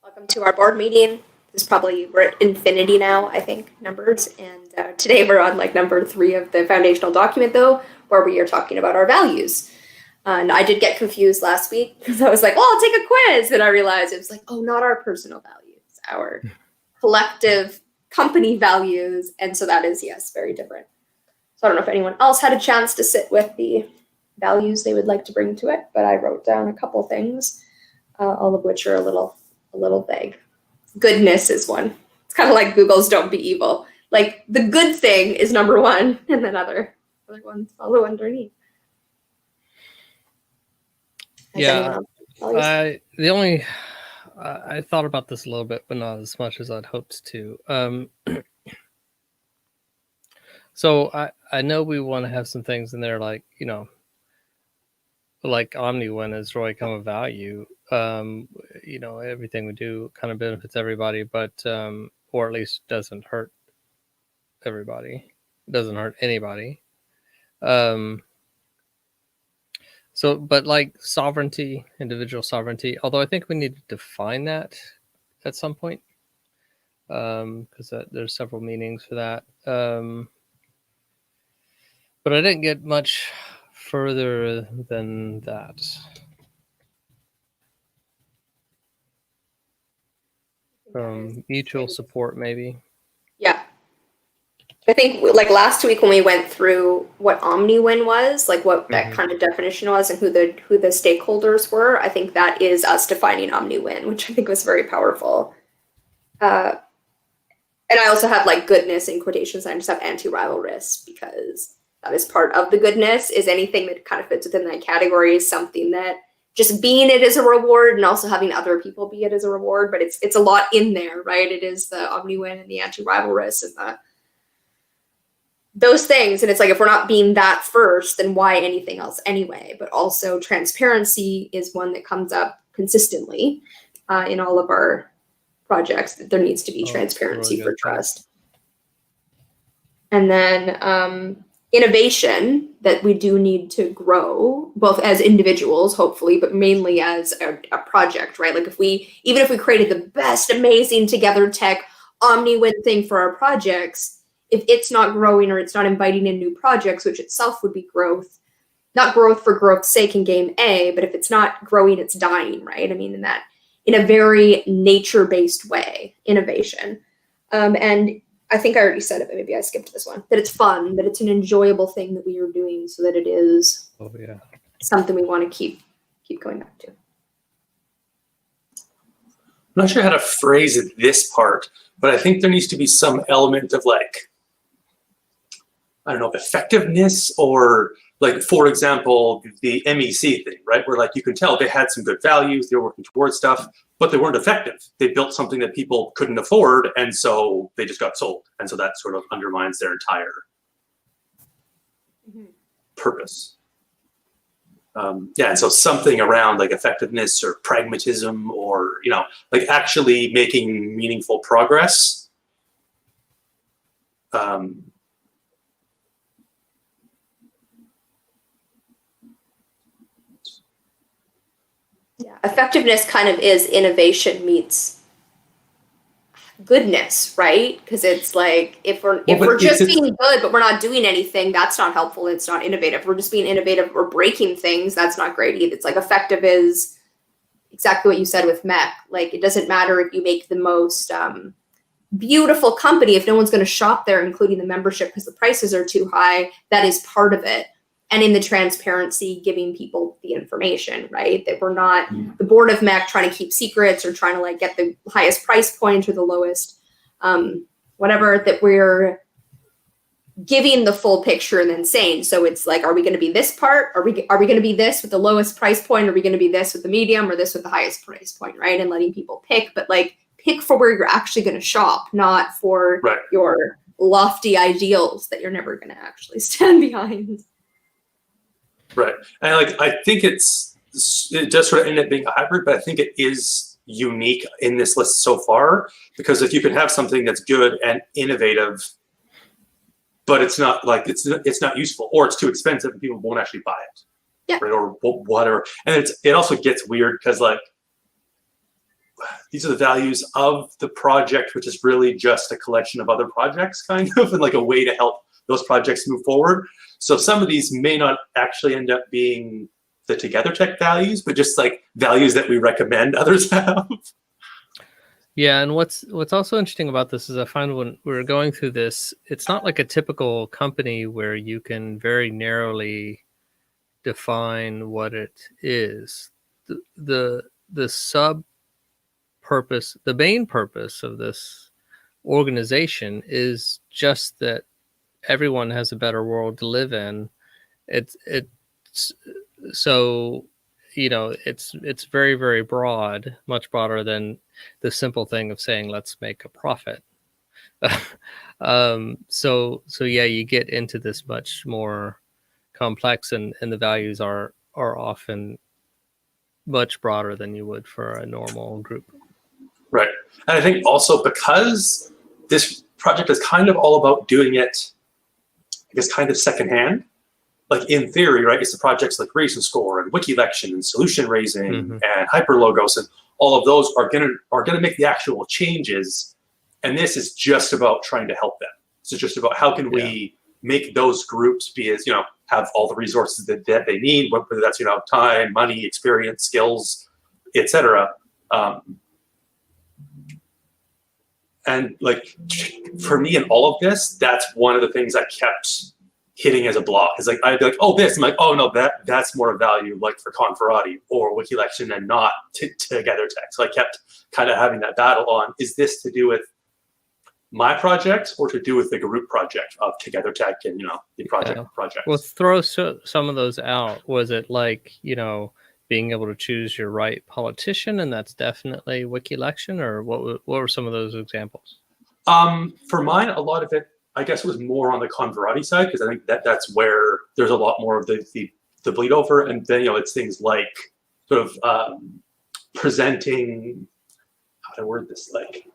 Welcome to our board meeting. We're at infinity now, I think, numbers. And today we're on like number 3 of the foundational document, though, where we are talking about our values. And I did get confused last week because I was like, well, I'll take a quiz. And I realized it was like, oh, not our personal values, our collective company values. And so that is, yes, very different. So I don't know if anyone else had a chance to sit with the values they would like to bring to it, but I wrote down a couple things, all of which are a little vague. Goodness is one. It's kind of like Google's don't be evil. Like the good thing is number 1, and then other ones follow underneath. I thought about this a little bit, but not as much as I'd hoped to. So I know we want to have some things in there like, like OmniWin is really kind of a value. Everything we do kind of benefits everybody, but or at least doesn't hurt everybody. It doesn't hurt anybody. But like sovereignty, individual sovereignty, although I think we need to define that at some point, because there's several meanings for that. But I didn't get much further than that. Mutual support, maybe. Yeah. I think like last week when we went through what OmniWin was, like what that kind of definition was and who the stakeholders were, I think that is us defining OmniWin, which I think was very powerful. And I also have like goodness in quotations. I just have anti-rivalrous because that is part of the goodness. Is anything that kind of fits within that category is something that just being it is a reward and also having other people be it as a reward, but it's a lot in there, right? It is the OmniWin and the anti-rivalrous and those things. And it's like, if we're not being that first, then why anything else anyway? But also transparency is one that comes up consistently in all of our projects, that there needs to be transparency really for trust. And then innovation, that we do need to grow both as individuals, hopefully, but mainly as a project, right? Like even if we created the best, amazing TogetherTec OmniWin thing for our projects, if it's not growing or it's not inviting in new projects, which itself would be growth, not growth for growth's sake in game A, but if it's not growing, it's dying, right? I mean, in a very nature-based way, innovation. And I think I already said it, but maybe I skipped this one, that it's fun, that it's an enjoyable thing that we are doing so that it is something we want to keep going back to. I'm not sure how to phrase this part, but I think there needs to be some element of like, I don't know, effectiveness, or like, for example, the MEC thing, right? Where like you can tell they had some good values, they were working towards stuff, but they weren't effective. They built something that people couldn't afford, and so they just got sold. And so that sort of undermines their entire purpose. And so something around like effectiveness or pragmatism, or, like actually making meaningful progress. Effectiveness kind of is innovation meets goodness, right? Because it's like, if we're just being good but we're not doing anything, that's not helpful. It's not innovative. We're just being innovative or breaking things, that's not great either. It's like effective is exactly what you said with mech. Like, it doesn't matter if you make the most beautiful company if no one's going to shop there, including the membership, because the prices are too high. That is part of it. And in the transparency, giving people the information, right? That we're not the board of mech trying to keep secrets or trying to like get the highest price point or the lowest, whatever, that we're giving the full picture and then saying, so it's like, are we going to be this part? Are we going to be this with the lowest price point? Are we going to be this with the medium or this with the highest price point, right? And letting people pick, but like pick for where you're actually going to shop, not for your lofty ideals that you're never going to actually stand behind. Right. And like, I think it does sort of end up being a hybrid, but I think it is unique in this list so far, because if you can have something that's good and innovative, but it's not like it's not useful, or it's too expensive and people won't actually buy it, right? Or whatever. And it also gets weird because like these are the values of the project, which is really just a collection of other projects, kind of, and like a way to help those projects move forward. So some of these may not actually end up being the TogetherTec values, but just like values that we recommend others have. Yeah, and what's also interesting about this is I find when we're going through this, it's not like a typical company where you can very narrowly define what it is. The sub purpose, the main purpose of this organization is just that everyone has a better world to live in. It's so, you know, it's very, very broad, much broader than the simple thing of saying let's make a profit. So yeah, you get into this much more complex, and the values are often much broader than you would for a normal group. Right. And I think also because this project is kind of all about doing it, I guess, kind of secondhand. Like in theory, right, it's the projects like Raise and Score and Wiki Election and Solution Raising and Hyperlogos, and all of those are gonna make the actual changes. And this is just about trying to help them. So just about how can we make those groups be as, you know, have all the resources that they need, whether that's, you know, time, money, experience, skills, etc. And like for me in all of this, that's one of the things I kept hitting as a block. Is like I'd be like, oh, this. I'm like, oh no, that's more of value like for Conferati or Wiki Election and not TogetherTec. So I kept kind of having that battle on, is this to do with my project or to do with the group project of TogetherTec and, you know, the project projects? Well, throw some of those out. Was it like, you know, being able to choose your right politician, and that's definitely Wiki Election, or what were some of those examples? For mine, a lot of it, I guess, was more on the Conferati side, because I think that's where there's a lot more of the bleed over. And then, you know, it's things like sort of presenting, how do I word this, like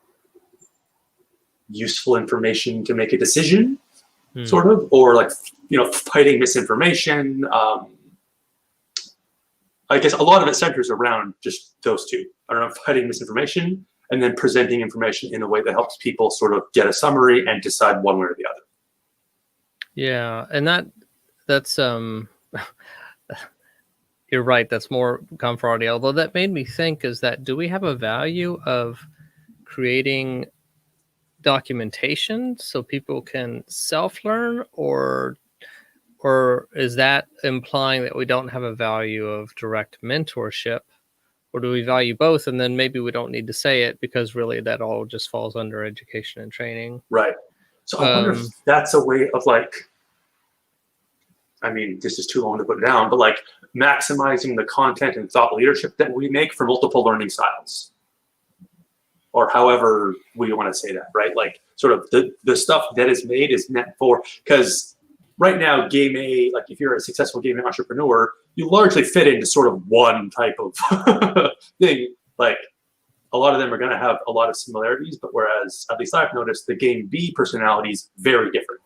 useful information to make a decision, sort of, or like, you know, fighting misinformation. I guess a lot of it centers around just those two. I don't know, fighting misinformation and then presenting information in a way that helps people sort of get a summary and decide one way or the other. Yeah, and that's you're right, that's more Conferati. Although that made me think, is that, do we have a value of creating documentation so people can self-learn, or is that implying that we don't have a value of direct mentorship? Or do we value both, and then maybe we don't need to say it because really that all just falls under education and training? Right. So I wonder if that's a way of, like, I mean, this is too long to put it down, but like maximizing the content and thought leadership that we make for multiple learning styles, or however we want to say that, right? Like sort of the stuff that is made is meant for, because right now, Game A, like if you're a successful Game A entrepreneur, you largely fit into sort of one type of thing. Like a lot of them are going to have a lot of similarities, but whereas at least I've noticed the Game B personalities very different.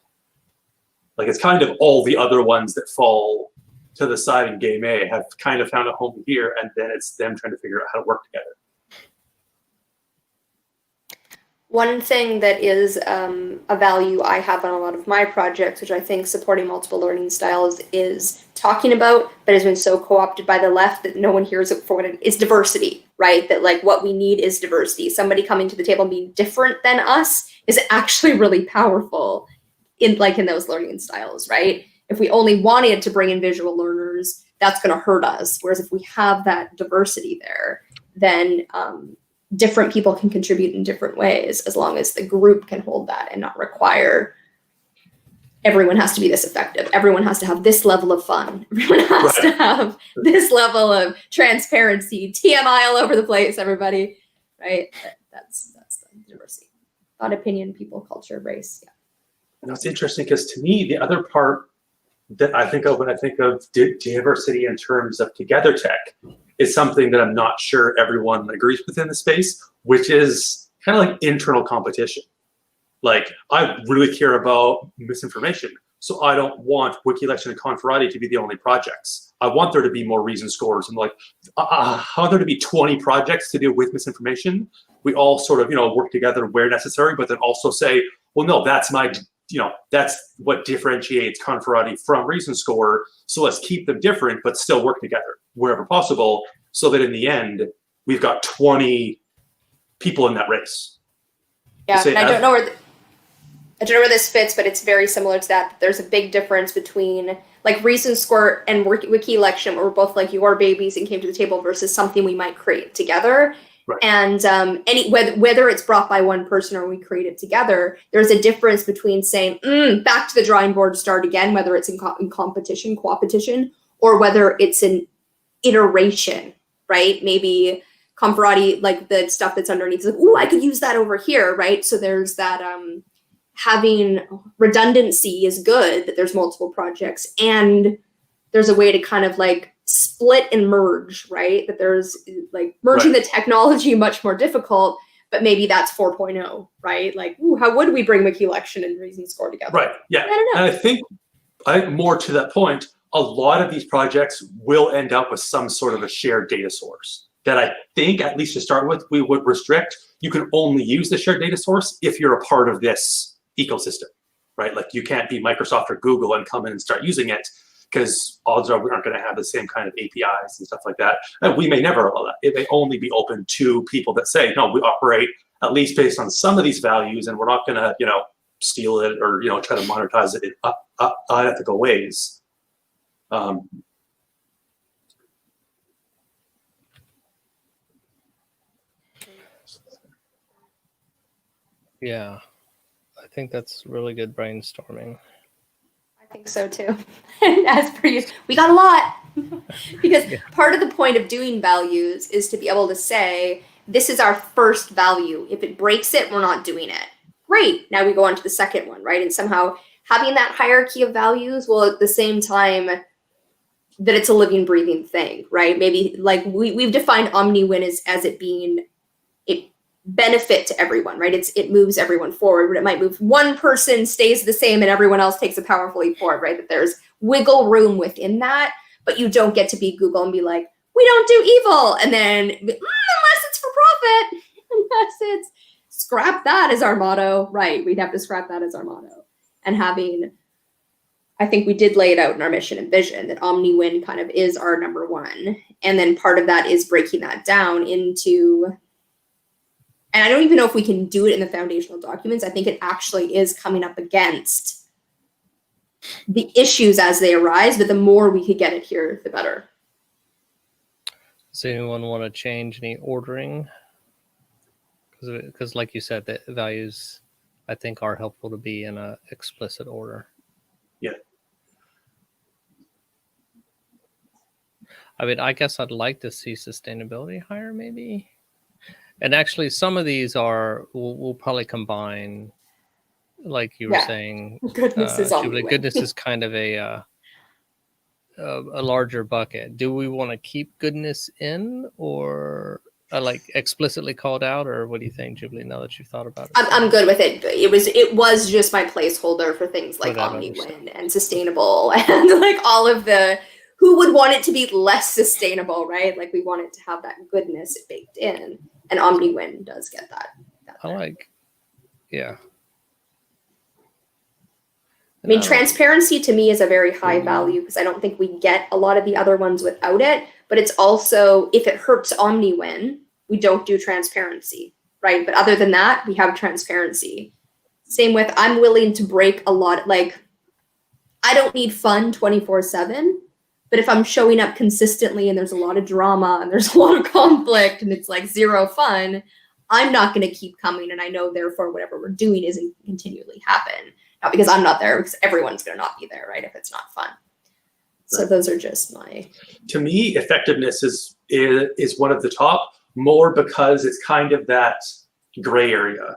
Like it's kind of all the other ones that fall to the side in Game A have kind of found a home here, and then it's them trying to figure out how to work together. One thing that is a value I have on a lot of my projects, which I think supporting multiple learning styles is talking about, but has been so co-opted by the left that no one hears it for what it is, diversity, right? That like what we need is diversity. Somebody coming to the table and being different than us is actually really powerful in those learning styles, right? If we only wanted to bring in visual learners, that's going to hurt us. Whereas if we have that diversity there, then different people can contribute in different ways, as long as the group can hold that and not require everyone has to be this effective. Everyone has to have this level of fun. Everyone has to have this level of transparency, TMI all over the place, everybody, right? That's the diversity. Thought, opinion, people, culture, race, yeah. And that's interesting, because to me, the other part that I think of when I think of diversity in terms of TogetherTec is something that I'm not sure everyone agrees with in the space, which is kind of like internal competition. Like, I really care about misinformation, so I don't want Wiki Election and Conferati to be the only projects. I want there to be more reason scores, and like, how there to be 20 projects to deal with misinformation. We all sort of, work together where necessary, but then also say, well, no, that's that's what differentiates Conferati from reason score. So let's keep them different, but still work together wherever possible, so that in the end, we've got 20 people in that race. Yeah, and I don't know where this fits, but it's very similar to that. There's a big difference between like reason score and wiki election, where we're both like your babies and came to the table, versus something we might create together. Right. And whether it's brought by one person or we create it together, there's a difference between saying back to the drawing board, start again, whether it's in competition, or whether it's an iteration, right? Maybe Conferati, like the stuff that's underneath, is like, I could use that over here, right? So there's that having redundancy is good, that there's multiple projects, and there's a way to kind of like split and merge, right? That there's like merging the technology much more difficult, but maybe that's 4.0, right? Like, how would we bring wiki election and reason score together? Right, yeah. I don't know. And I think more to that point, a lot of these projects will end up with some sort of a shared data source that I think, at least to start with, we would restrict. You can only use the shared data source if you're a part of this ecosystem, right? Like, you can't be Microsoft or Google and come in and start using it, because odds are we aren't going to have the same kind of APIs and stuff like that. And we may never allow that. It may only be open to people that say, no, we operate at least based on some of these values, and we're not going to, steal it or, try to monetize it in unethical ways. Yeah, I think that's really good brainstorming. I think so too. As per you, we got a lot. Because part of the point of doing values is to be able to say, this is our first value. If it breaks it, we're not doing it. Great. Now we go on to the second one, right? And somehow having that hierarchy of values, while at the same time that it's a living, breathing thing, right? Maybe like we've defined OmniWin as it being a benefit to everyone, right? It moves everyone forward, but it might move one person stays the same and everyone else takes a powerful leap forward, right? That there's wiggle room within that, but you don't get to be Google and be like, we don't do evil. And then unless it's for profit, unless it's scrap that as our motto, right? We'd have to scrap that as our motto. And I think we did lay it out in our mission and vision that OmniWin kind of is our number one. And then part of that is breaking that down into, and I don't even know if we can do it in the foundational documents. I think it actually is coming up against the issues as they arise, but the more we could get it here, the better. Does anyone want to change any ordering? Because like you said, the values, I think, are helpful to be in a explicit order. Yeah. I mean, I guess I'd like to see sustainability higher, maybe. And actually, some of these we'll probably combine, like you were saying. Goodness is Jubilee, goodness is kind of a larger bucket. Do we want to keep goodness in, or like explicitly called out, or what do you think, Jubilee? Now that you've thought about it, I'm good with it. It was just my placeholder for things like OmniWin and sustainable and like all of the. Who would want it to be less sustainable, right? Like we want it to have that goodness baked in, and OmniWin does get that. Yeah. I mean, transparency to me is a very high value because I don't think we get a lot of the other ones without it. But it's also, if it hurts OmniWin, we don't do transparency, right? But other than that, we have transparency. Same with, I'm willing to break a lot. Like, I don't need fun 24/7. But if I'm showing up consistently and there's a lot of drama and there's a lot of conflict and it's like zero fun, I'm not going to keep coming. And I know, therefore, whatever we're doing isn't continually happen. Not because I'm not there, because everyone's going to not be there, right? If it's not fun. So those are just my. To me, effectiveness is one of the top, more because it's kind of that gray area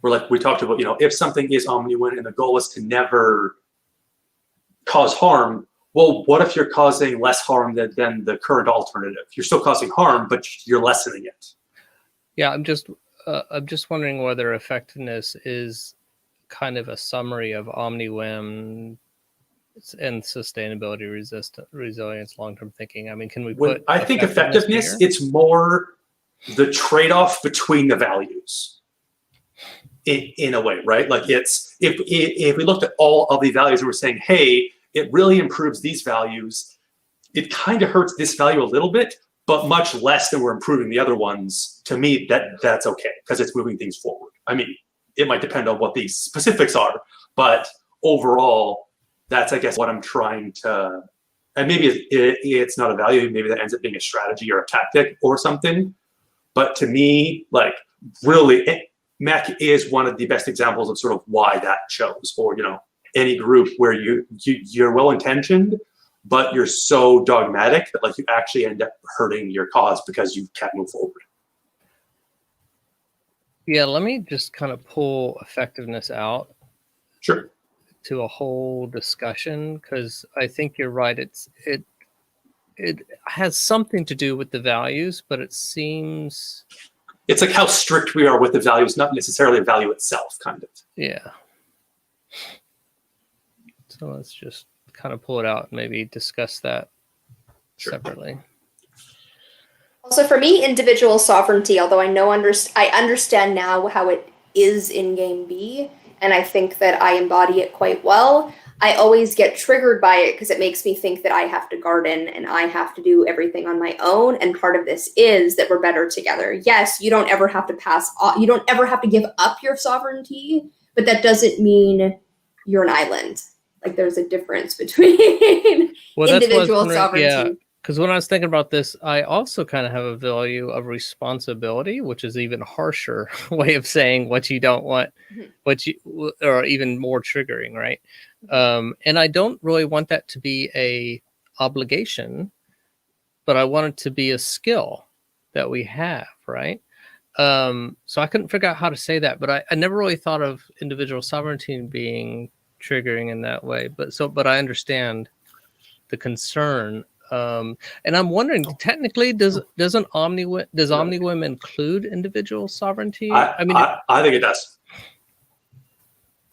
where, like we talked about, if something is OmniWin and the goal is to never cause harm. Well, what if you're causing less harm than the current alternative? You're still causing harm, but you're lessening it. Yeah, I'm just wondering whether effectiveness is kind of a summary of OmniWin and sustainability, resilience, long-term thinking. I mean, can we When put? I think effectiveness, here? it's more the trade-off between the values in a way, right? Like it's, if we looked at all of the values and we're saying, hey, it really improves these values, it kind of hurts this value a little bit, but much less than we're improving the other ones. To me, that's okay, because it's moving things forward. I mean, it might depend on what these specifics are, but overall, that's, I guess, what I'm trying to, and maybe it's not a value, maybe that ends up being a strategy or a tactic or something. But to me, like, really, MEC is one of the best examples of sort of why that shows, or, you know, any group where you're well-intentioned, but you're so dogmatic that, like, you actually end up hurting your cause because you can't move forward. Yeah, let me just kind of pull effectiveness out. Sure. To a whole discussion, because I think you're right. It has something to do with the values, but it seems it's like how strict we are with the values, not necessarily a value itself, kind of. Yeah. So let's just kind of pull it out and maybe discuss that separately. Also, for me, individual sovereignty, although I understand now how it is in Game B, and I think that I embody it quite well, I always get triggered by it because it makes me think that I have to garden and I have to do everything on my own. And part of this is that we're better together. Yes, you don't ever have to you don't ever have to give up your sovereignty, but that doesn't mean you're an island. Like, there's a difference between individual sovereignty. Yeah, because when I was thinking about this, I also kind of have a value of responsibility, which is even harsher way of saying what you don't want, or even more triggering, right? And I don't really want that to be a obligation, but I want it to be a skill that we have, right? So I couldn't figure out how to say that, but I never really thought of individual sovereignty being triggering in that way. But I understand the concern. And I'm wondering, technically, does Omniwin include individual sovereignty? I think it does.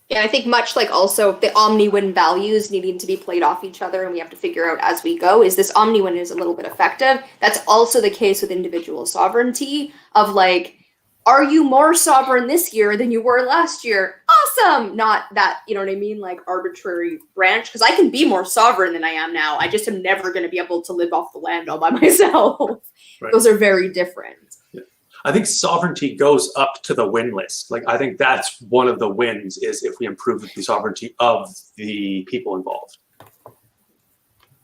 Yeah, I think much like also the Omniwin values needing to be played off each other, and we have to figure out as we go, is this Omniwin is a little bit effective? That's also the case with individual sovereignty of, like, are you more sovereign this year than you were last year? Awesome! Not that, you know what I mean, like arbitrary branch, because I can be more sovereign than I am now. I just am never going to be able to live off the land all by myself. Right. Those are very different. Yeah. I think sovereignty goes up to the win list. Like, I think that's one of the wins, is if we improve the sovereignty of the people involved.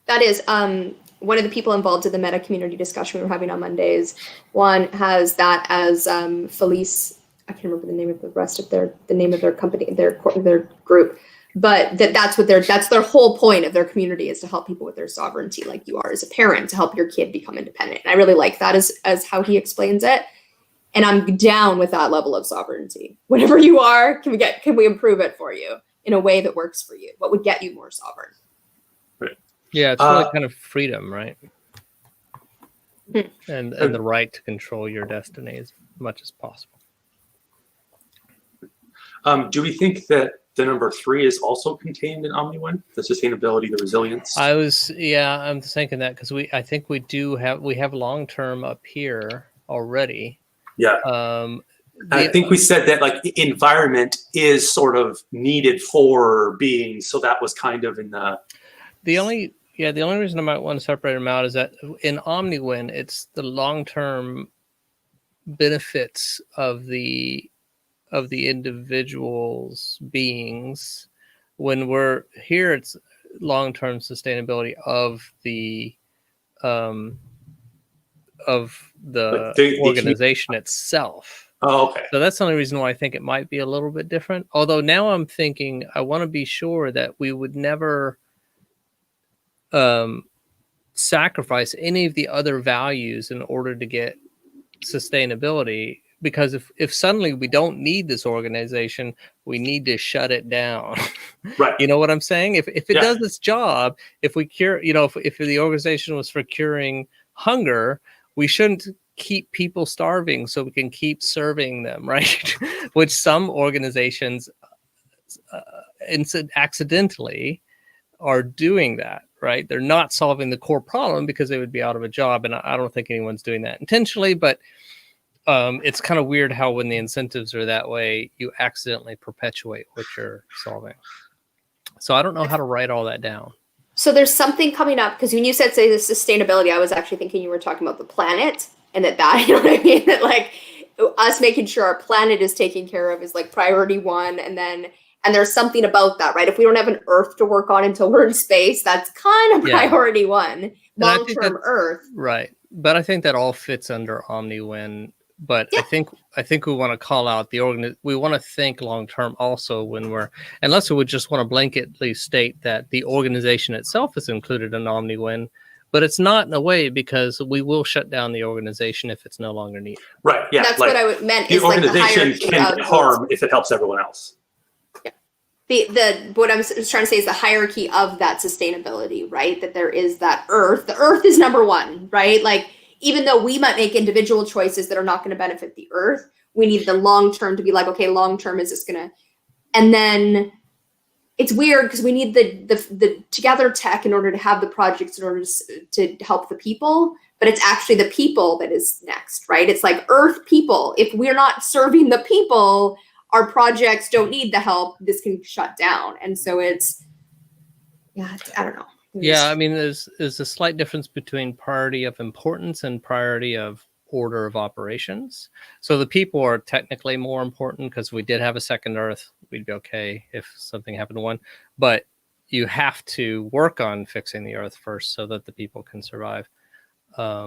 That is, one of the people involved in the meta community discussion we were having on Mondays, one has that as Felice. I can't remember the name of the name of their company, their group, but that's their whole point of their community, is to help people with their sovereignty, like you are as a parent, to help your kid become independent. And I really like that as how he explains it. And I'm down with that level of sovereignty. Whatever you are, can we improve it for you in a way that works for you? What would get you more sovereign? Yeah, it's really kind of freedom, right? And the right to control your destiny as much as possible. Do we think that the number 3 is also contained in Omniwin? The sustainability, the resilience? I'm thinking that because I think we have long term up here already. Yeah. I think we said that, like, environment is sort of needed for being, so that was kind of in the only reason I might want to separate them out is that in Omniwin, it's the long-term benefits of the individual's beings. When we're here, it's long-term sustainability of the organization itself. Oh, okay. So that's the only reason why I think it might be a little bit different. Although now I'm thinking I want to be sure that we would never sacrifice any of the other values in order to get sustainability, because if suddenly we don't need this organization, we need to shut it down. Right. You know what I'm saying? If it does its job, if we cure, if the organization was for curing hunger, we shouldn't keep people starving so we can keep serving them, right? Which some organizations accidentally are doing that, right? They're not solving the core problem because they would be out of a job. And I don't think anyone's doing that intentionally, but it's kind of weird how when the incentives are that way, you accidentally perpetuate what you're solving. So I don't know how to write all that down. So there's something coming up, because when you said, say, the sustainability, I was actually thinking you were talking about the planet, and that, you know what I mean? That like us making sure our planet is taken care of is like priority one. And there's something about that, right? If we don't have an Earth to work on until we're in space, that's kind of priority one, long-term Earth. Right. But I think that all fits under OmniWin. But I think we want to call out we want to think long term also when unless we would just want to blanketly state that the organization itself is included in OmniWin, but it's not in a way, because we will shut down the organization if it's no longer needed. Right. Yeah. That's what I meant. The organization can get harm if it helps everyone else. Yeah. What I was trying to say is the hierarchy of that sustainability, right? That there is that Earth. The Earth is number one, right? Like, even though we might make individual choices that are not going to benefit the Earth, we need the long term to be like, okay, long term, is this going to? And then it's weird because we need the TogetherTec in order to have the projects, in order to help the people. But it's actually the people that is next, right? It's like Earth people. If we're not serving the people, our projects don't need the help. This can shut down. And so I don't know. Yeah, I mean, there's a slight difference between priority of importance and priority of order of operations. So the people are technically more important because we did have a second Earth. We'd be okay if something happened to one. But you have to work on fixing the Earth first so that the people can survive. Yeah.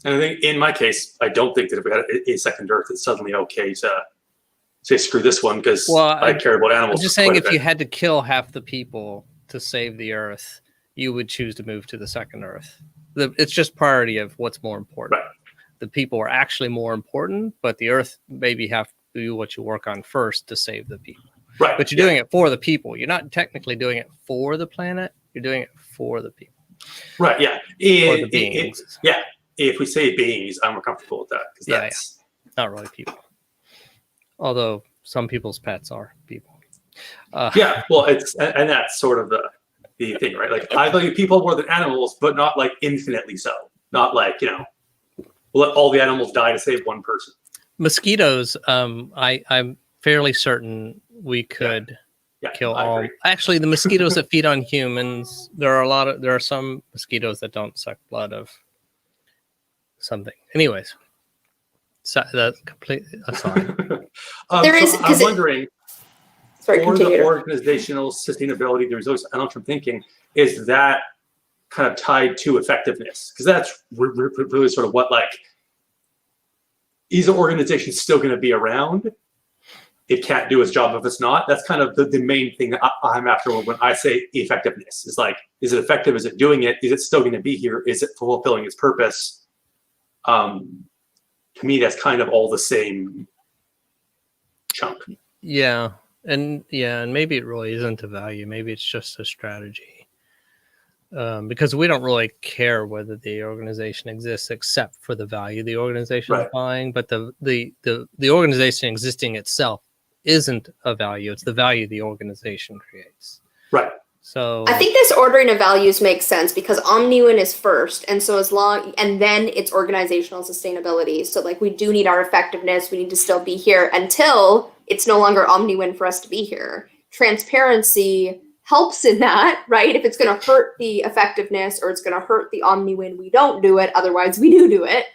And I think in my case, I don't think that if we had a second Earth, it's suddenly okay to say screw this one because I care about animals. I'm just saying, if you had to kill half the people to save the Earth, you would choose to move to the second Earth. It's just priority of what's more important. Right. The people are actually more important, but the Earth maybe have to do what you work on first to save the people. Right. But you're doing it for the people. You're not technically doing it for the planet. You're doing it for the people. Right. Yeah. For the beings. Yeah. If we say beings, I'm more comfortable with that because that's not really people. Although some people's pets are people. Yeah, well, and that's sort of the thing, right? Like, I value people more than animals, but not like infinitely so. Not like, we'll let all the animals die to save one person. Mosquitoes, I'm fairly certain we could kill all. Actually, the mosquitoes that feed on humans, there are some mosquitoes that don't suck blood of something. Anyways. So that's completely aside. I'm wondering, for continue. the organizational sustainability, there's always long-term thinking, is that kind of tied to effectiveness? Because that's really sort of what, like, is an organization still going to be around? It can't do its job if it's not. That's kind of the main thing I'm after when I say effectiveness. Is like, is it effective? Is it doing it? Is it still going to be here? Is it fulfilling its purpose? To me, that's kind of all the same chunk. Yeah, and maybe it really isn't a value. Maybe it's just a strategy. Because we don't really care whether the organization exists except for the value the organization is buying. But the organization existing itself isn't a value. It's the value the organization creates. Right. So I think this ordering of values makes sense because OmniWin is first, and so and then it's organizational sustainability. So like we do need our effectiveness, we need to still be here until it's no longer OmniWin for us to be here. Transparency helps in that, right? If it's going to hurt the effectiveness or it's going to hurt the OmniWin, we don't do it. Otherwise, we do it.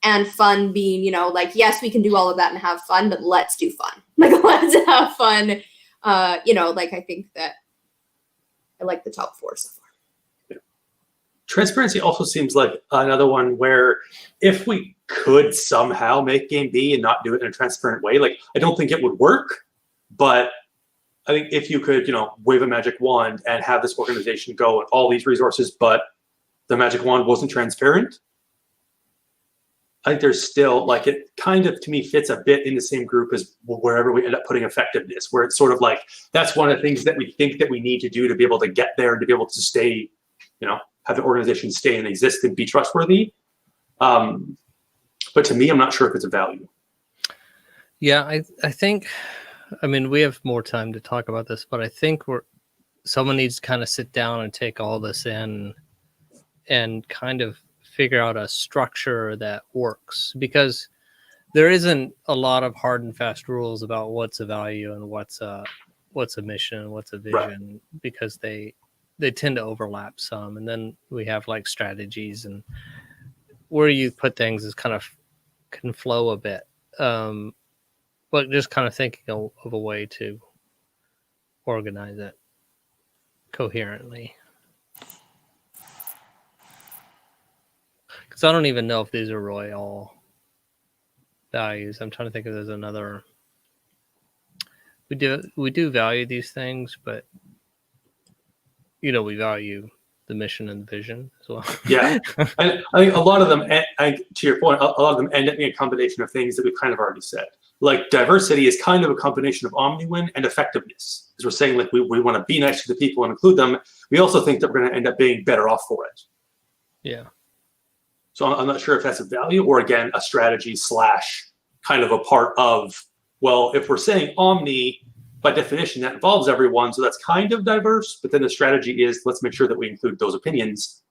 And fun being, like, yes, we can do all of that and have fun, but let's do fun. Like, let's have fun. Like I think that I like the top 4 so far. Yeah. Transparency also seems like another one where if we could somehow make game B and not do it in a transparent way, like I don't think it would work, but I think if you could, wave a magic wand and have this organization go and all these resources, but the magic wand wasn't transparent, I think there's still, like, it kind of, to me, fits a bit in the same group as wherever we end up putting effectiveness, where it's sort of like, that's one of the things that we think that we need to do to be able to get there, to be able to stay, have the organization stay and exist and be trustworthy. But to me, I'm not sure if it's a value. Yeah, I think I mean, we have more time to talk about this, but I think someone needs to kind of sit down and take all this in and kind of figure out a structure that works, because there isn't a lot of hard and fast rules about what's a value and what's a mission, what's a vision, because they tend to overlap some. And then we have like strategies, and where you put things is kind of can flow a bit. But just kind of thinking of a way to organize it coherently. Because I don't even know if these are really all values. I'm trying to think if there's another. We do value these things, but we value the mission and the vision as well. Yeah, I think a lot of them, to your point, a lot of them end up being a combination of things that we've kind of already said. Like diversity is kind of a combination of omni-win and effectiveness. As we're saying, like we want to be nice to the people and include them. We also think that we're going to end up being better off for it. Yeah. So I'm not sure if that's a value or, again, a strategy / kind of a part of, well, if we're saying omni, by definition, that involves everyone. So that's kind of diverse. But then the strategy is, let's make sure that we include those opinions.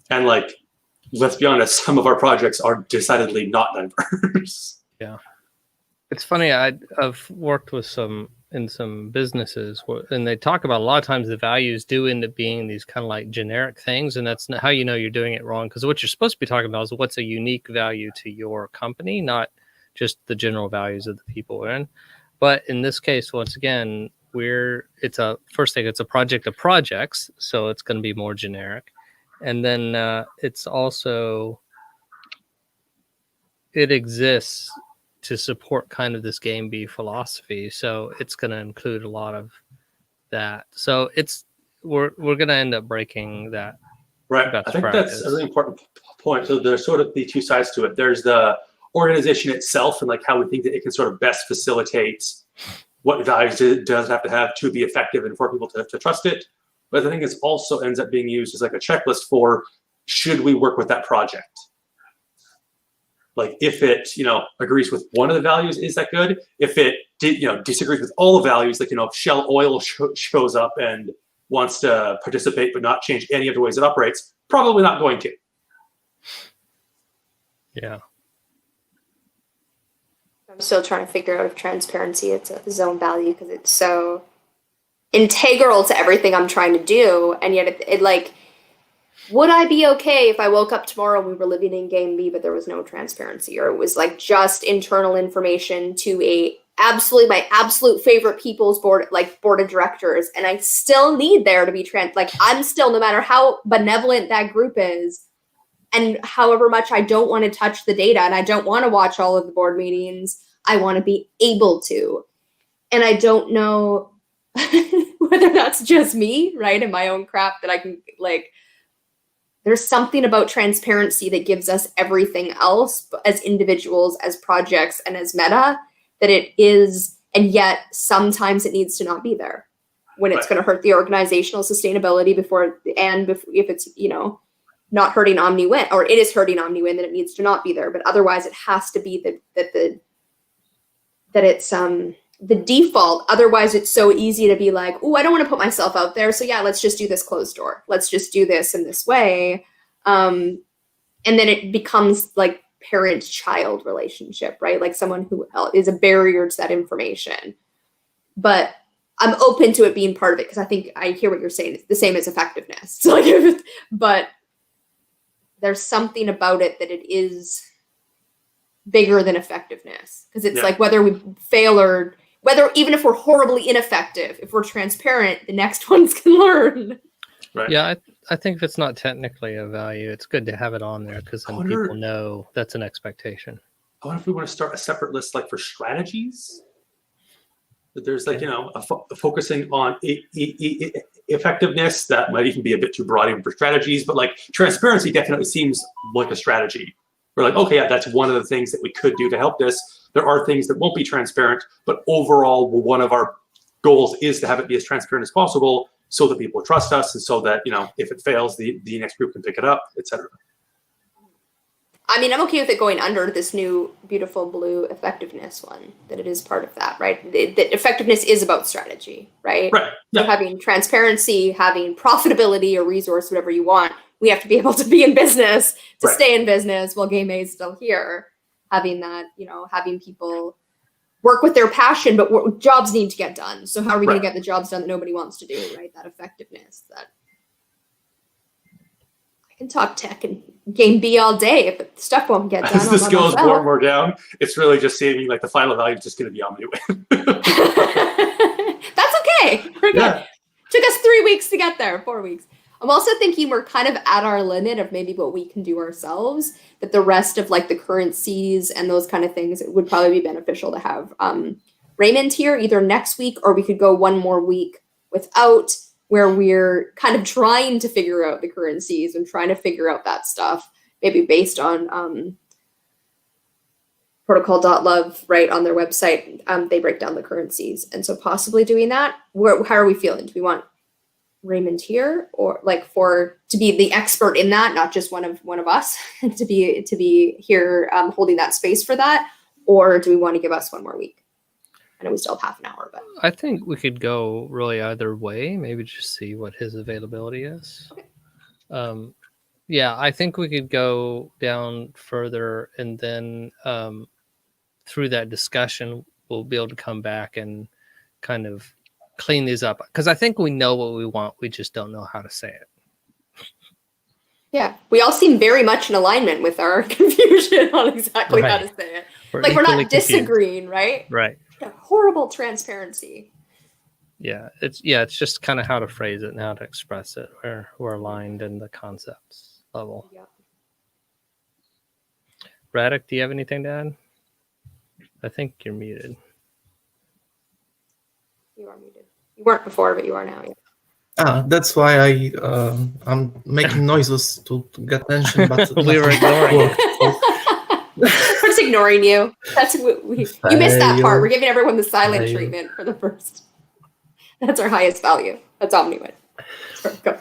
And like, let's be honest, some of our projects are decidedly not diverse. Yeah. It's funny. I've worked with in some businesses, and they talk about a lot of times the values do end up being these kind of like generic things, and that's not how you know you're doing it wrong, because what you're supposed to be talking about is what's a unique value to your company, not just the general values of the people we're in. But in this case, once again, it's a project of projects, so it's going to be more generic, and then it's also it exists to support kind of this game B philosophy. So it's going to include a lot of that. So we're going to end up breaking that. Right. I think that's a really important point. So there's sort of the two sides to it. There's the organization itself and like how we think that it can sort of best facilitate what values it does have to have to be effective and for people to trust it. But I think it also ends up being used as like a checklist for, should we work with that project? Like if it, agrees with one of the values, is that good? If it disagrees with all the values, like, if Shell Oil shows up and wants to participate but not change any of the ways it operates, probably not going to. Yeah. I'm still trying to figure out if transparency it's a zone value, because it's so integral to everything I'm trying to do, and yet it like, would I be okay if I woke up tomorrow and we were living in game B, but there was no transparency, or it was like just internal information to my absolute favorite people's board of directors, and I still need there to be I'm still, no matter how benevolent that group is, and however much I don't want to touch the data and I don't want to watch all of the board meetings, I want to be able to. And I don't know whether that's just me, right, in my own crap, that I can there's something about transparency that gives us everything else as individuals, as projects, and as meta, that it is, and yet sometimes it needs to not be there when it's going to hurt the organizational sustainability if it's, not hurting omni-win, or it is hurting omni-win, then it needs to not be there. But otherwise it has to be that it's the default. Otherwise it's so easy to be like, oh, I don't want to put myself out there, so yeah, let's just do this closed door, let's just do this in this way, and then it becomes like parent-child relationship, right? Like someone who is a barrier to that information. But I'm open to it being part of it, because I think I hear what you're saying. It's the same as effectiveness. So but there's something about it that it is bigger than effectiveness, because it's like whether we fail or even if we're horribly ineffective, if we're transparent, the next ones can learn. Right. Yeah, I think if it's not technically a value, it's good to have it on there, because then people know that's an expectation. I wonder if we want to start a separate list for strategies. That there's focusing on effectiveness. That might even be a bit too broad even for strategies, but transparency definitely seems like a strategy. We're like, okay, yeah, that's one of the things that we could do to help this. There are things that won't be transparent, but overall, one of our goals is to have it be as transparent as possible, so that people trust us, and so that if it fails, the next group can pick it up, etc. I mean, I'm okay with it going under this new beautiful blue effectiveness one, that it is part of that, right? That effectiveness is about strategy, right? Right. So Yeah. having transparency, having profitability or resource, whatever you want, we have to be able to be in business to Right. stay in business while Game A is still here. Having that, having people work with their passion, but jobs need to get done. So how are we going to get the jobs done that nobody wants to do, right? That effectiveness, that I can talk tech and Game B all day if the stuff won't get done. As this goes more and more down, it's really just saving, like the final value is just going to be Omniwin. That's okay. We're good. Yeah. Took us 3 weeks to get there, 4 weeks. I'm also thinking we're kind of at our limit of maybe what we can do ourselves, that the rest of like the currencies and those kind of things, it would probably be beneficial to have Raymond here either next week, or we could go one more week without, where we're kind of trying to figure out the currencies and trying to figure out that stuff, maybe based on protocol.love, right, on their website. They break down the currencies. And so possibly doing that. How are we feeling? Do we want Raymond here, or like to be the expert in that, not just one of us, to be here holding that space for that? Or do we want to give us one more week? I know we still have half an hour, but I think we could go really either way. Maybe just see what his availability is. Okay. Yeah, I think we could go down further, and then through that discussion, we'll be able to come back and kind of clean these up. Because I think we know what we want. We just don't know how to say it. Yeah, we all seem very much in alignment with our confusion on exactly how to say it. We're not disagreeing, right? Right. Horrible transparency. Yeah, it's just kind of how to phrase it and how to express it. We're aligned in the concepts level. Yeah. Braddock, do you have anything to add? I think you're muted. You are muted. You weren't before, but you are now. Yeah. That's why I'm making noises to get attention, but we were ignoring you. We're just ignoring you. That's you missed that part. We're giving everyone the silent treatment for the first. That's our highest value. That's Omniwin. Sorry, go.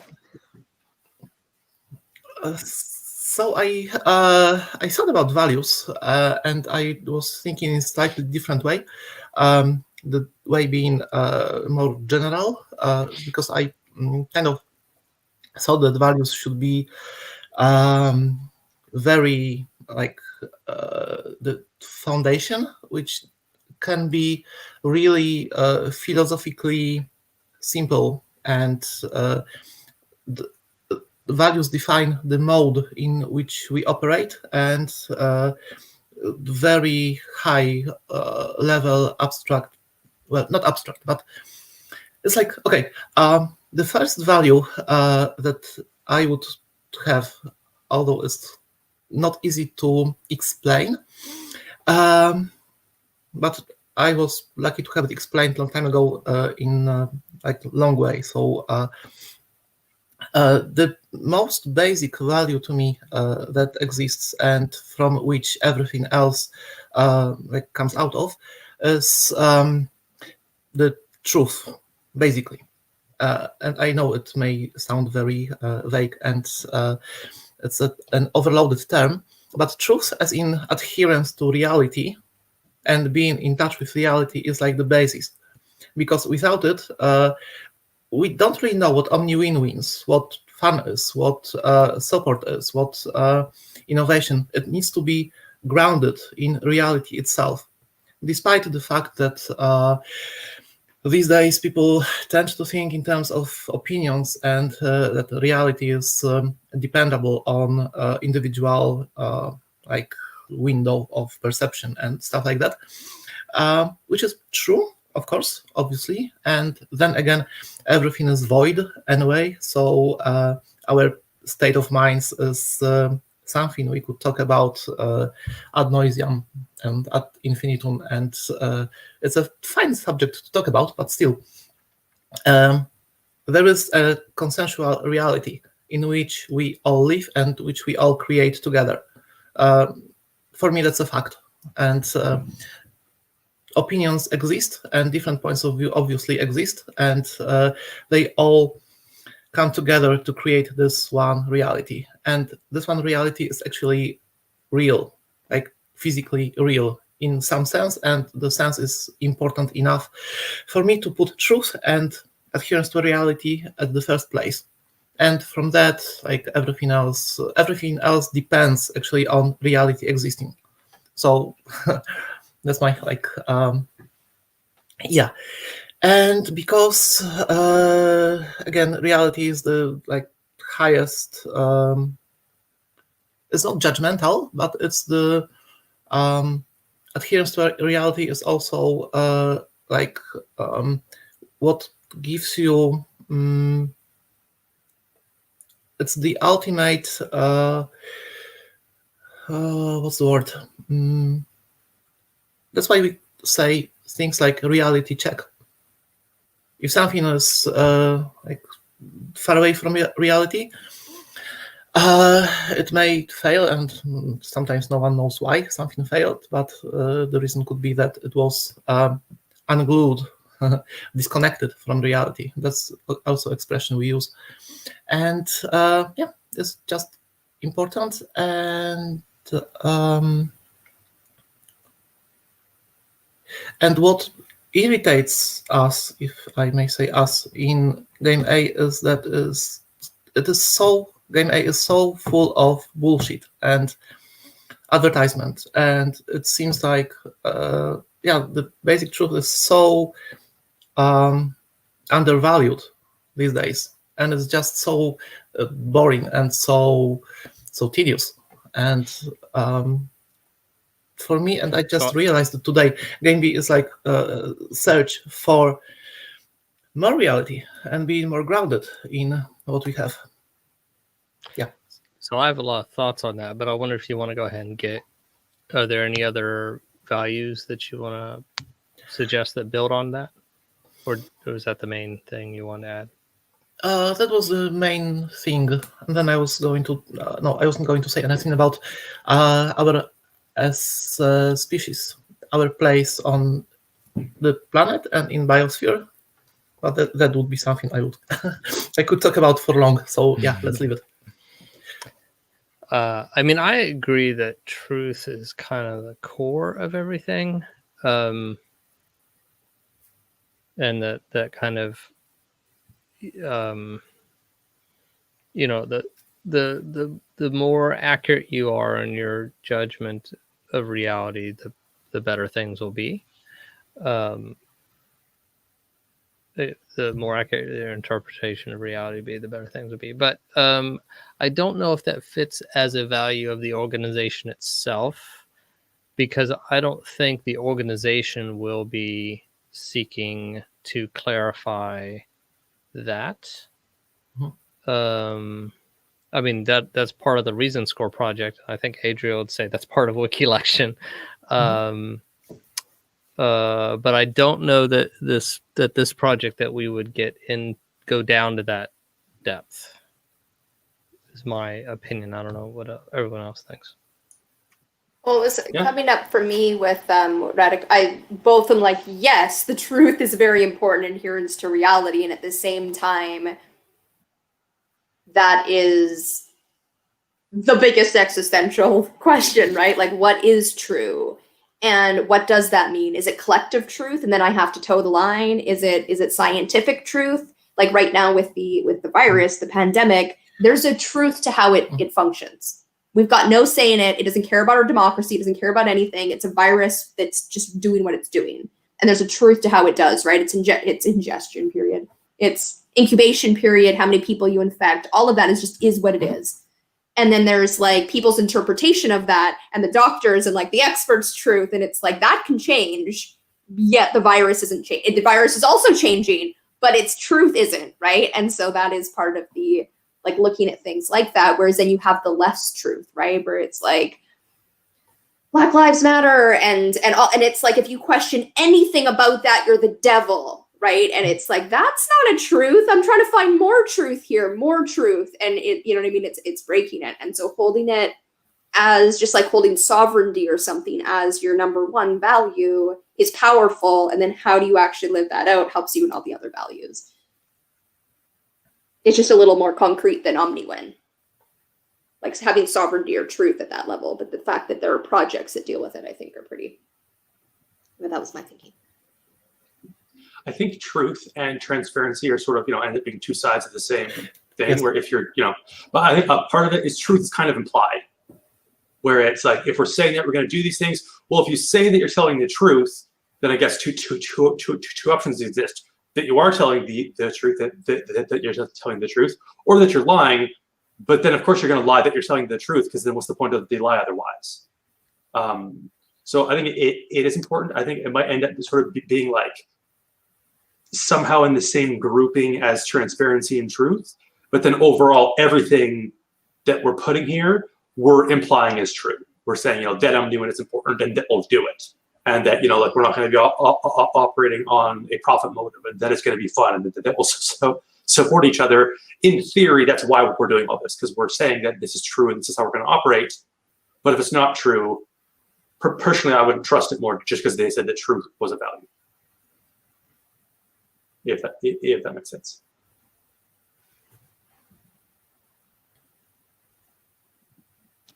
So I thought about values, and I was thinking in a slightly different way. The way being more general, because I kind of thought that values should be very like the foundation, which can be really philosophically simple, and the values define the mode in which we operate, and very high level abstract, well, not abstract, but it's like, okay, the first value that I would have, although it's not easy to explain, but I was lucky to have it explained a long time ago in like long way. So the most basic value to me that exists, and from which everything else like comes out of, is the truth, basically. And I know it may sound very vague, and it's an overloaded term, but truth as in adherence to reality and being in touch with reality is like the basis. Because without it, we don't really know what Omniwin means, what fun is, what support is, what innovation. It needs to be grounded in reality itself, despite the fact that these days people tend to think in terms of opinions, and that reality is dependable on individual like window of perception and stuff like that, which is true, of course, obviously. And then again, everything is void anyway, so our state of minds is something we could talk about ad nauseam and ad infinitum, and it's a fine subject to talk about, but still, there is a consensual reality in which we all live and which we all create together. For me, that's a fact. And opinions exist, and different points of view obviously exist, and they all come together to create this one reality. And this one reality is actually real, like physically real in some sense, and the sense is important enough for me to put truth and adherence to reality at the first place. And from that, like everything else depends actually on reality existing. So that's my yeah. And because again, reality is the highest. It's not judgmental, but it's the adherence to reality is also what gives you. It's the ultimate. What's the word? That's why we say things like reality check. If something is far away from reality, it may fail, and sometimes no one knows why something failed, but the reason could be that it was unglued, disconnected from reality. That's also expression we use. And yeah, it's just important. And what irritates us, if I may say us, in game A is that game A is so full of bullshit and advertisement, and it seems like the basic truth is so undervalued these days, and it's just so boring and so tedious. And for me, and I just realized that today, game B is like a search for more reality and being more grounded in what we have. Yeah. So I have a lot of thoughts on that, but I wonder if you want to go ahead and are there any other values that you want to suggest that build on that? Or was that the main thing you want to add? That was the main thing. And then I was going to, no, I wasn't going to say anything about our, as a species, our place on the planet and in biosphere. But that would be something I could talk about for long. So yeah, let's leave it. I mean, I agree that truth is kind of the core of everything. And that kind of, the more accurate you are in your judgment of reality, the better things will be. The more accurate your interpretation of reality be, the better things will be. But I don't know if that fits as a value of the organization itself, because I don't think the organization will be seeking to clarify that. I mean, that's part of the Reason Score project. I think Adriel would say that's part of WikiLection. But I don't know that this project that we would go down to that depth. Is my opinion. I don't know what everyone else thinks. Well, it was coming up for me with I both am like, yes, the truth is very important, adherence to reality, and at the same time, that is the biggest existential question, right? Like, what is true? And what does that mean? Is it collective truth, and then I have to toe the line? Is it scientific truth? Like right now with the virus, the pandemic, there's a truth to how it functions. We've got no say in it. It doesn't care about our democracy. It doesn't care about anything. It's a virus that's just doing what it's doing. And there's a truth to how it does, right? It's ingestion period. It's incubation period, how many people you infect. All of that is what it is. And then there's like people's interpretation of that and the doctors and like the experts' truth. And it's like that can change, yet the virus isn't changing. The virus is also changing, but its truth isn't, right? And so that is part of the like looking at things like that. Whereas then you have the less truth, right? Where it's like Black Lives Matter and it's like if you question anything about that, you're the devil, right? And it's like that's not a truth. I'm trying to find more truth here, more truth, and it, you know what I mean? It's breaking it, and so holding it as just like holding sovereignty or something as your number one value is powerful. And then how do you actually live that out helps you in all the other values. It's just a little more concrete than OmniWin. like having sovereignty or truth at that level, but the fact that there are projects that deal with it, I think, are pretty. But that was my thinking. I think truth and transparency are sort of, end up being two sides of the same thing. Yes. Where if you're, but I think a part of it is truth is kind of implied. Where it's like, if we're saying that we're going to do these things, well, if you say that you're telling the truth, then I guess two options exist: that you are telling the truth, that you're telling the truth, or that you're lying. But then, of course, you're going to lie that you're telling the truth, because then what's the point of the lie otherwise? So I think it is important. I think it might end up sort of being like somehow in the same grouping as transparency and truth, but then overall everything that we're putting here, we're implying is true. We're saying, that Omniwin is important and that we'll do it. And that, like we're not going to be operating on a profit motive, and that it's going to be fun, and that we'll support each other. In theory, that's why we're doing all this, because we're saying that this is true and this is how we're going to operate. But if it's not true, personally, I wouldn't trust it more just because they said that truth was a value. If that makes sense.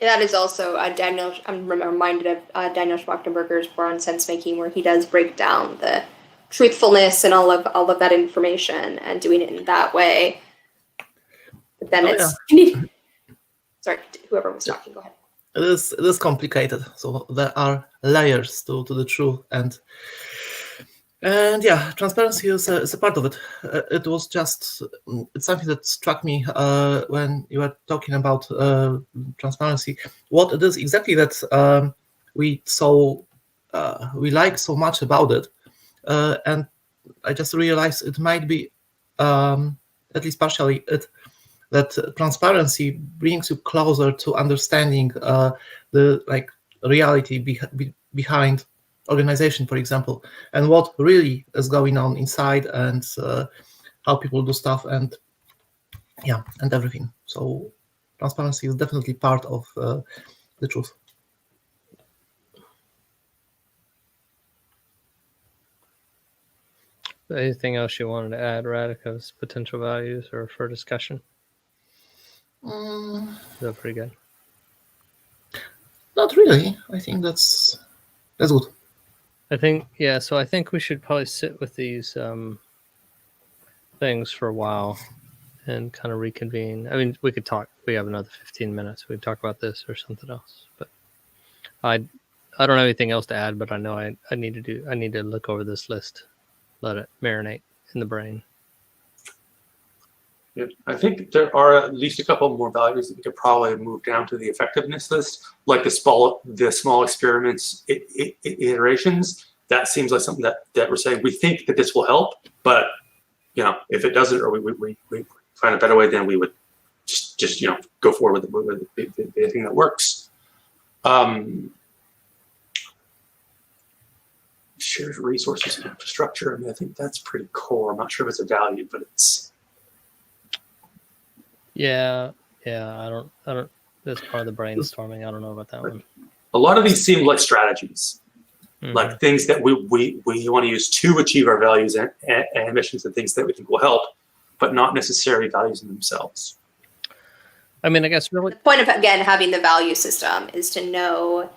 That is also Daniel. I'm reminded of Daniel Schmachtenberger's Born on Sense Making, where he does break down the truthfulness and all of that information and doing it in that way. But then sorry, whoever was talking, go ahead. It is complicated. So there are layers to the truth, and yeah, transparency is a part of it. It's something that struck me when you were talking about transparency. What it is exactly that we like so much about it, and I just realized it might be at least partially it, that transparency brings you closer to understanding the reality behind organization, for example, and what really is going on inside, and how people do stuff, and everything. So transparency is definitely part of the truth. Anything else you wanted to add, Radika's potential values or for discussion? Is that pretty good? Not really. I think that's good. I think, yeah, so I think we should probably sit with these things for a while and kind of reconvene. I mean, we could talk. We have another 15 minutes. We could talk about this or something else. But I don't have anything else to add, but I know I need to look over this list, let it marinate in the brain. Yeah, I think there are at least a couple more values that we could probably move down to the effectiveness list, like the small experiments, iterations. That seems like something that we're saying we think that this will help, but if it doesn't, or we find a better way, then we would just go forward with the thing that works. Shared resources and infrastructure. I mean, I think that's pretty core. I'm not sure if it's a value, but it's. Yeah. I don't. That's part of the brainstorming. I don't know about that one. A lot of these seem like strategies, like things that we want to use to achieve our values and ambitions, and things that we think will help, but not necessarily values in themselves. I mean, I guess really the point of having the value system is to know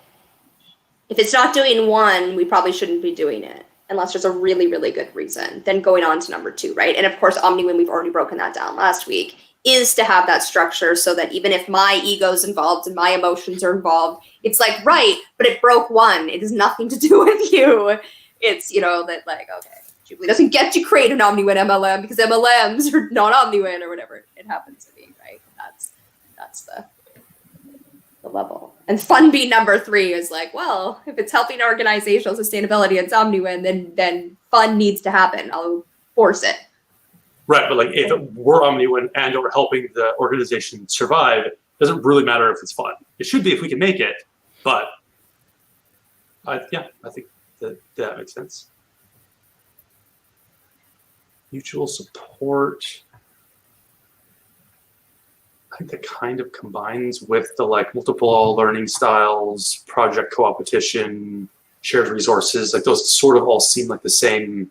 if it's not doing one, we probably shouldn't be doing it unless there's a really, really good reason. Then going on to number 2, right? And of course, Omniwin, we've already broken that down last week, is to have that structure so that even if my ego's involved and my emotions are involved, it's like, right, but it broke one. It has nothing to do with you. It's, that okay, Jubilee doesn't get to create an Omniwin MLM because MLMs are not Omniwin or whatever it happens to be, right? That's the level. And fun being number 3 is like, well, if it's helping organizational sustainability, it's Omniwin, then fun needs to happen. I'll force it. Right, but if it were Omniwin and or helping the organization survive, it doesn't really matter if it's fun. It should be if we can make it, but I think that makes sense. Mutual support. I think that kind of combines with the multiple learning styles, project co-opetition, shared resources. Those sort of all seem like the same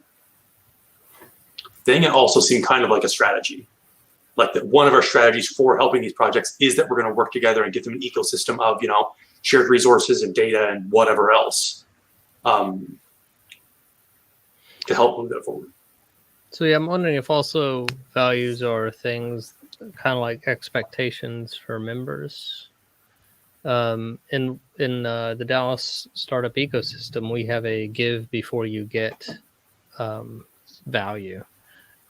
thing, and also seem kind of like a strategy. like that one of our strategies for helping these projects is that we're going to work together and give them an ecosystem of, shared resources and data and whatever else to help move that forward. So yeah, I'm wondering if also values are things kind of like expectations for members. In the Dallas startup ecosystem, we have a give before you get value.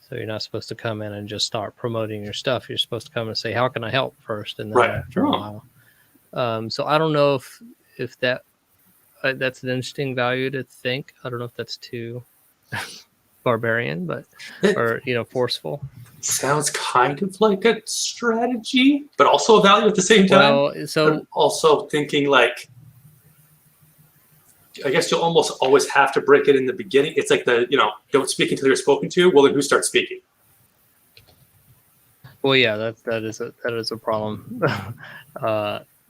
So you're not supposed to come in and just start promoting your stuff. You're supposed to come and say, "How can I help?" first, and then after a while. So I don't know if that that's an interesting value to think. I don't know if that's too barbarian, but or forceful. Sounds kind of like a strategy, but also a value at the same time. Well, so but also thinking like, I guess you'll almost always have to break it in the beginning. It's like don't speak until you're spoken to. Well, then who starts speaking? Well, yeah, that is a problem.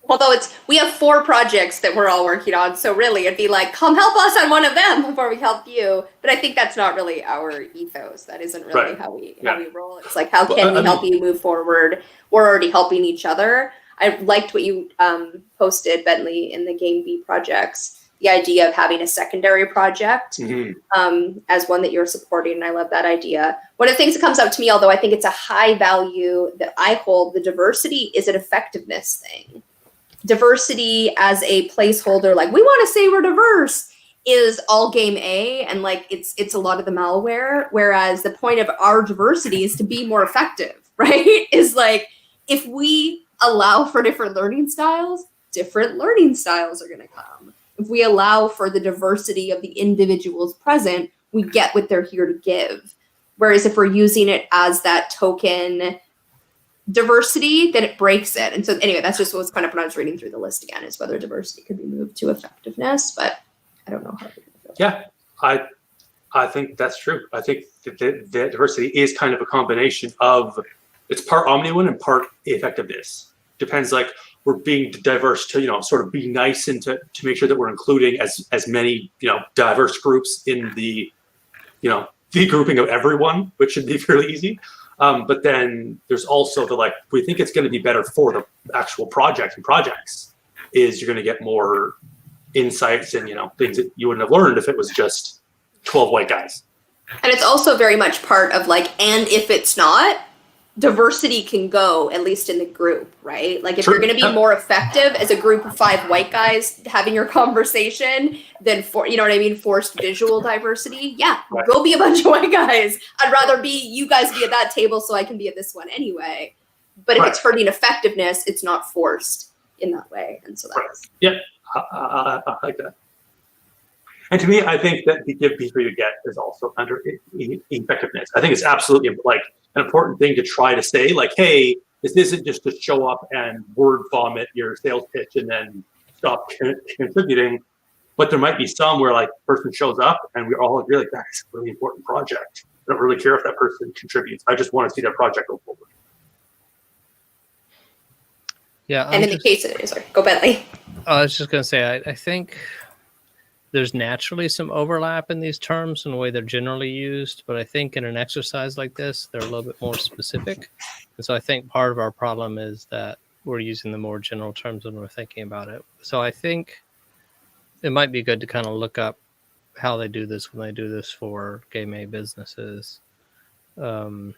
Although we have 4 projects that we're all working on, so really it'd be like, come help us on one of them before we help you. But I think that's not really our ethos. That isn't really how we roll. It's like, how can we help you move forward? We're already helping each other. I liked what you posted, Bentley, in the Game B projects. The idea of having a secondary project as one that you're supporting, and I love that idea. One of the things that comes up to me, although I think it's a high value that I hold, the diversity is an effectiveness thing. Diversity as a placeholder, like we want to say we're diverse, is all game A, and like it's a lot of the malware. Whereas the point of our diversity is to be more effective, right? Is like if we allow for different learning styles are going to come. If we allow for the diversity of the individuals present, we get what they're here to give. Whereas if we're using it as that token diversity, then it breaks it. And so anyway, that's just what was kind of when I was reading through the list again, is whether diversity could be moved to effectiveness, but I don't know how to do that. Yeah, I think that's true. I think that diversity is kind of a combination of, it's part omniwin and part effectiveness. Depends, like we're being diverse to, sort of be nice and to make sure that we're including as many, diverse groups in the grouping of everyone, which should be fairly easy. But then there's also we think it's going to be better for the actual project and projects is you're going to get more insights and, things that you wouldn't have learned if it was just 12 white guys. And it's also very much part of and if it's not, diversity can go, at least in the group, right? Like if you're going to be more effective as a group of 5 white guys having your conversation than forced visual diversity. Yeah, we'll be a bunch of white guys. I'd rather you guys be at that table so I can be at this one anyway. But if it's hurting effectiveness, it's not forced in that way. And so that's I like that. And to me, I think that the give before you get is also under effectiveness. I think it's absolutely an important thing to try to say, hey, this isn't just to show up and word vomit your sales pitch and then stop contributing. But there might be some where the person shows up and we all agree that's a really important project. I don't really care if that person contributes. I just want to see that project go forward. Yeah. And in the case of go Bentley. I was just going to say, I think there's naturally some overlap in these terms in the way they're generally used, but I think in an exercise like this, they're a little bit more specific. And so I think part of our problem is that we're using the more general terms when we're thinking about it. So I think it might be good to kind of look up how they do this when they do this for Game A businesses. Because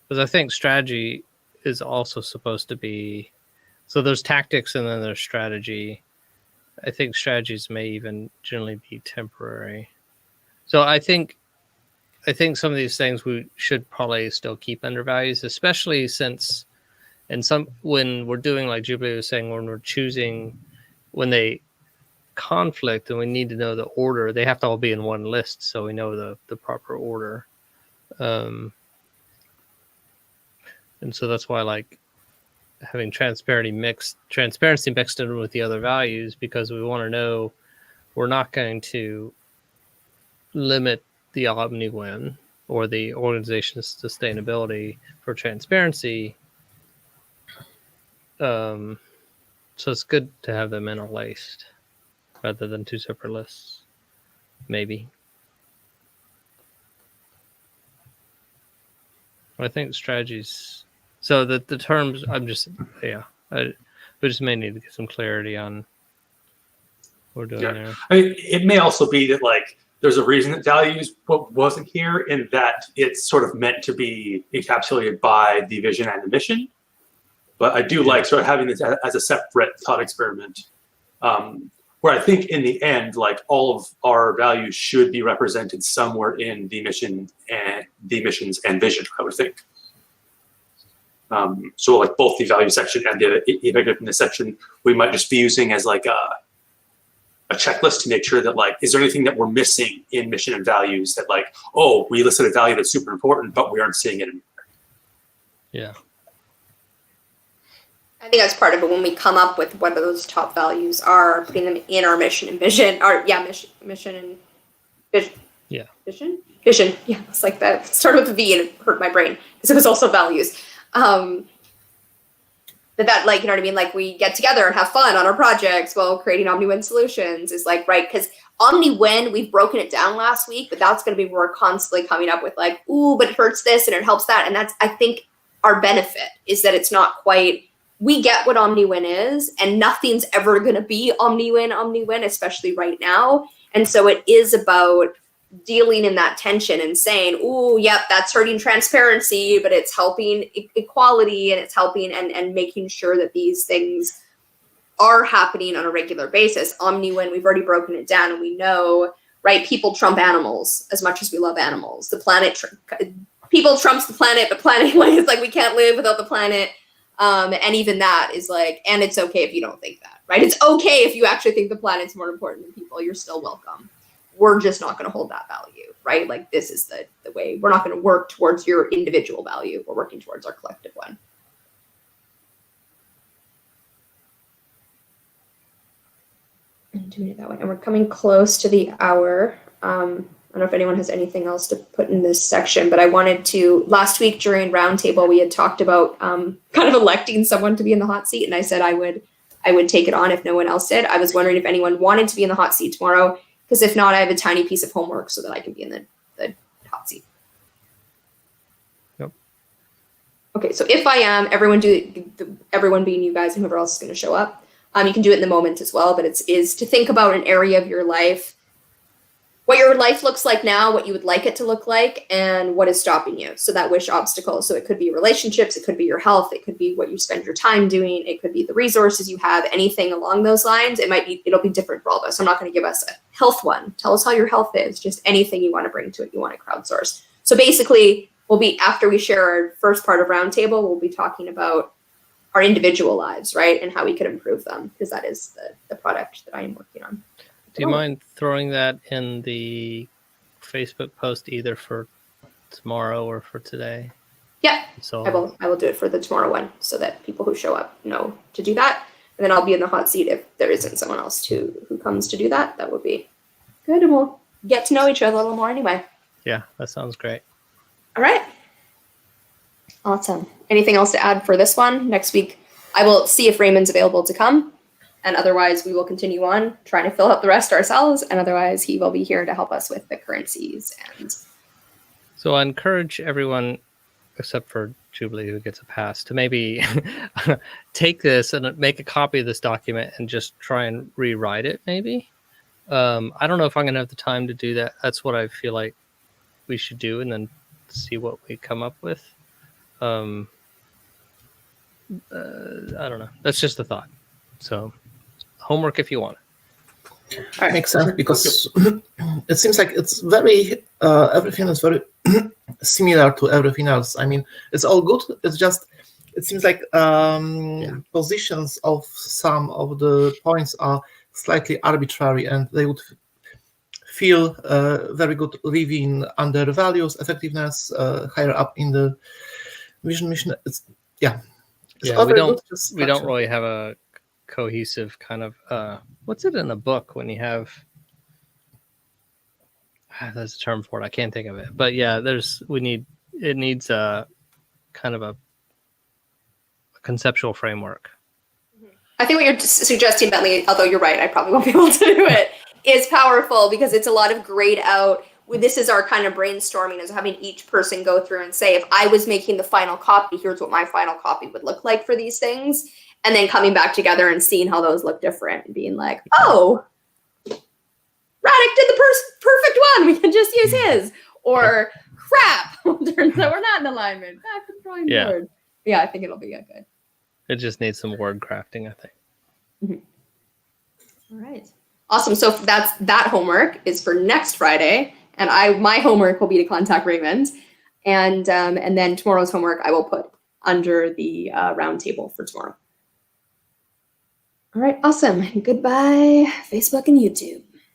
I think strategy is also supposed to be, so there's tactics and then there's strategy. I think strategies may even generally be temporary. So I think some of these things we should probably still keep under values, especially since when we're doing, like Jubilee was saying, when we're choosing, when they conflict and we need to know the order, they have to all be in one list so we know the proper order. And so that's why having transparency mixed in with the other values, because we want to know we're not going to limit the omniwin or the organization's sustainability for transparency. So it's good to have them interlaced rather than 2 separate lists, maybe. I think strategies So the terms, we just may need to get some clarity on what we're doing there. I mean, it may also be that like there's a reason that values wasn't here, in that it's sort of meant to be encapsulated by the vision and the mission. But I do like sort of having this as a separate thought experiment, where I think in the end, like all of our values should be represented somewhere in the mission and the missions and vision, I would think. So like both the value section and the effectiveness section, we might just be using as like a checklist to make sure that like, is there anything that we're missing in mission and values that like, oh, we listed a value that's super important, but we aren't seeing it anymore. Yeah. I think that's part of it when we come up with what those top values are, putting them in our mission and vision, or mission and vision. Yeah. Vision? Yeah, it's like that. It started with a V and it hurt my brain because it was also values. That like, you know what I mean? Like we get together and have fun on our projects while creating OmniWin solutions is like, right? Because OmniWin, we've broken it down last week, but that's going to be where we're constantly coming up with like, ooh, but it hurts this and it helps that. And that's, I think, our benefit is that it's not quite, we get what OmniWin is, and nothing's ever going to be OmniWin, especially right now. And so it is about dealing in that tension and saying, ooh, yep, that's hurting transparency, but it's helping equality, and it's helping and making sure that these things are happening on a regular basis. OmniWin, we've already broken it down, and we know, right, people trump animals as much as we love animals. The planet, people trumps the planet is like, we can't live without the planet. And even that is like, and it's okay if you don't think that, right? It's okay if you actually think the planet's more important than people, you're still welcome. We're just not going to hold that value, right? Like this is the way. We're not going to work towards your individual value. We're working towards our collective one. And doing it that way. And we're coming close to the hour. I don't know if anyone has anything else to put in this section, but I wanted to, last week during Roundtable, we had talked about kind of electing someone to be in the hot seat. And I said I would take it on if no one else did. I was wondering if anyone wanted to be in the hot seat tomorrow. Because if not, I have a tiny piece of homework so that I can be in the hot seat. Yep. Okay, so if I am, everyone being you guys and whoever else is going to show up, you can do it in the moment as well. But is to think about an area of your life, what your life looks like now, what you would like it to look like, and what is stopping you. So that wish obstacle. So it could be relationships, it could be your health, it could be what you spend your time doing, it could be the resources you have, anything along those lines. It'll be different for all of us. I'm not going to give us a health one. Tell us how your health is. Just anything you want to bring to it, you want to crowdsource. So basically, after we share our first part of Roundtable, we'll be talking about our individual lives, right? And how we could improve them, because that is the product that I am working on. Do you mind throwing that in the Facebook post either for tomorrow or for today? Yeah, so I will do it for the tomorrow one so that people who show up know to do that. And then I'll be in the hot seat if there isn't someone else who comes to do that. That would be good. And we'll get to know each other a little more anyway. Yeah, that sounds great. All right. Awesome. Anything else to add for this one? Next week, I will see if Raymond's available to come. And otherwise, we will continue on trying to fill out the rest ourselves. And otherwise, he will be here to help us with the currencies. And so I encourage everyone, except for Jubilee, who gets a pass, to maybe take this and make a copy of this document and just try and rewrite it, maybe. I don't know if I'm going to have the time to do that. That's what I feel like we should do, and then see what we come up with. I don't know. That's just a thought. So homework if you want it. All right. Makes sense, because it seems like it's very everything is very similar to everything else. I mean, it's all good. It's just it seems like positions of some of the points are slightly arbitrary, and they would feel very good living under values, effectiveness, higher up in the vision mission. It's we don't really have a cohesive kind of what's it in a book when you have there's a term for it, I can't think of it, but yeah, it needs a kind of a conceptual framework. I think what you're suggesting, Bentley, although you're right, I probably won't be able to do it, is powerful, because it's a lot of grayed out. this is our kind of brainstorming, is having each person go through and say, if I was making the final copy, here's what my final copy would look like for these things. And then coming back together and seeing how those look different and being like, oh, Radek did the perfect one. We can just use his. Or crap, turns out we're not in alignment. Back to the drawing board. Yeah, I think it'll be good. It just needs some word crafting, I think. All right. Awesome. So that homework is for next Friday. And my homework will be to contact Raymond. And then tomorrow's homework I will put under the round table for tomorrow. All right, awesome. Goodbye, Facebook and YouTube.